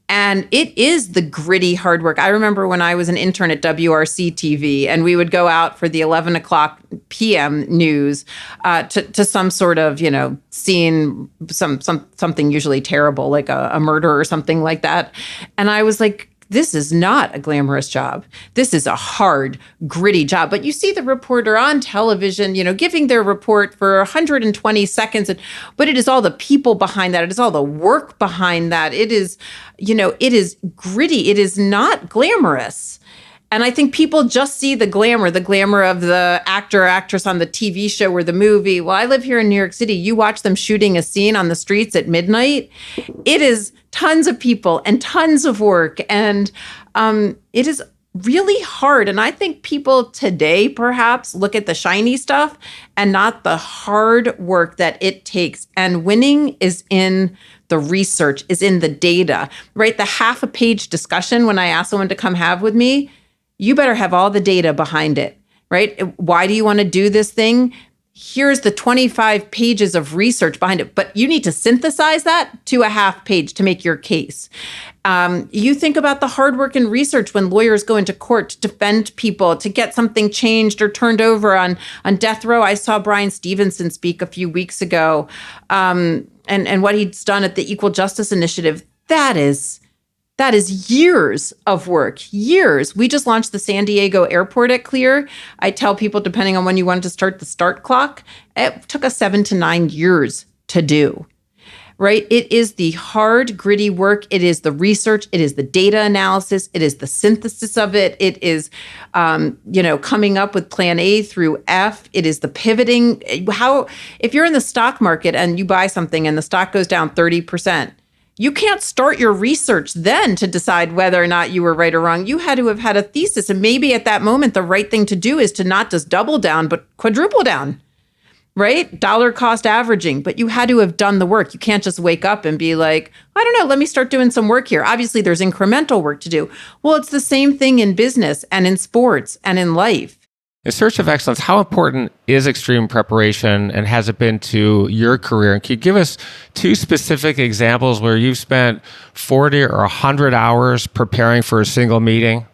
And it is the gritty hard work. I remember when I was an intern at WRC TV and we would go out for the 11 o'clock PM news to some sort of, scene, something usually terrible, like a murder or something like that. And I was like, this is not a glamorous job. This is a hard, gritty job. But you see the reporter on television, giving their report for 120 seconds. But it is all the people behind that. It is all the work behind that. It is, it is gritty. It is not glamorous. And I think people just see the glamour of the actor or actress on the TV show or the movie. Well, I live here in New York City. You watch them shooting a scene on the streets at midnight. It is tons of people and tons of work. And it is really hard. And I think people today perhaps look at the shiny stuff and not the hard work that it takes. And winning is in the research, is in the data, right? The half a page discussion when I ask someone to come have with me, you better have all the data behind it, right? Why do you want to do this thing? here's the 25 pages of research behind it, but you need to synthesize that to a half page to make your case. You think about the hard work and research when lawyers go into court to defend people, to get something changed or turned over on death row. I saw Brian Stevenson speak a few weeks ago, and what he's done at the Equal Justice Initiative. That is years of work, years. We just launched the San Diego airport at Clear. I tell people, depending on when you wanted to start the start clock, it took us 7 to 9 years to do, right? It is the hard, gritty work. It is the research. It is the data analysis. It is the synthesis of it. It is, coming up with plan A through F. It is the pivoting. If you're in the stock market and you buy something and the stock goes down 30%, you can't start your research then to decide whether or not you were right or wrong. You had to have had a thesis. And maybe at that moment, the right thing to do is to not just double down, but quadruple down, right? Dollar cost averaging. But you had to have done the work. You can't just wake up and be like, I don't know, let me start doing some work here. Obviously, there's incremental work to do. Well, it's the same thing in business and in sports and in life. In search of excellence, how important is extreme preparation, and has it been to your career? And can you give us 2 specific examples where you've spent 40 or 100 hours preparing for a single meeting?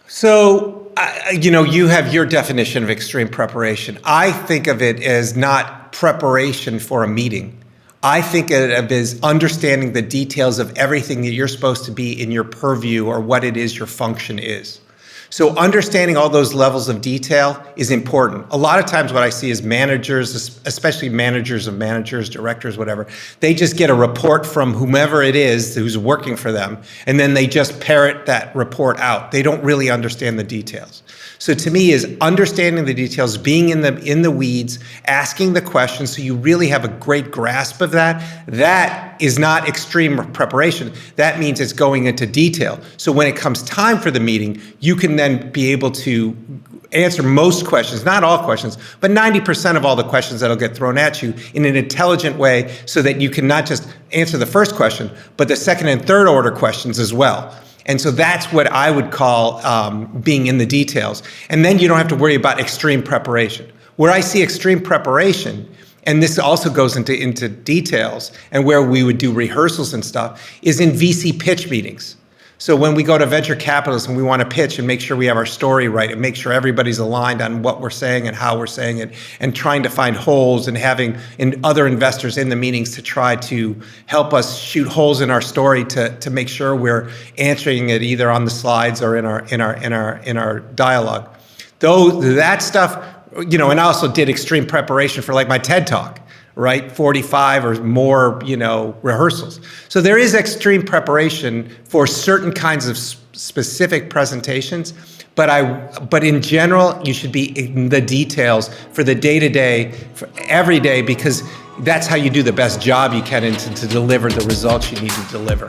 So, you have your definition of extreme preparation. I think of it as not preparation for a meeting. I think of it as understanding the details of everything that you're supposed to be in your purview or what it is your function is. So understanding all those levels of detail is important. A lot of times what I see is managers, especially managers of managers, directors, whatever, they just get a report from whomever it is who's working for them, and then they just parrot that report out. They don't really understand the details. So to me is understanding the details, being in the weeds, asking the questions so you really have a great grasp of that. That is not extreme preparation. That means it's going into detail. So when it comes time for the meeting, you can then be able to answer most questions, not all questions, but 90% of all the questions that'll get thrown at you in an intelligent way so that you can not just answer the first question, but the second and third order questions as well. And so that's what I would call being in the details. And then you don't have to worry about extreme preparation. Where I see extreme preparation, and this also goes into details, and where we would do rehearsals and stuff, is in VC pitch meetings. So when we go to venture capitalists and we want to pitch and make sure we have our story right and make sure everybody's aligned on what we're saying and how we're saying it, and trying to find holes and having other investors in the meetings to try to help us shoot holes in our story to make sure we're answering it either on the slides or in our dialogue. Though that stuff, and I also did extreme preparation for like my TED Talk, right? 45 or more, rehearsals. So there is extreme preparation for certain kinds of specific presentations, but in general, you should be in the details for the day-to-day, for every day, because that's how you do the best job you can to deliver the results you need to deliver.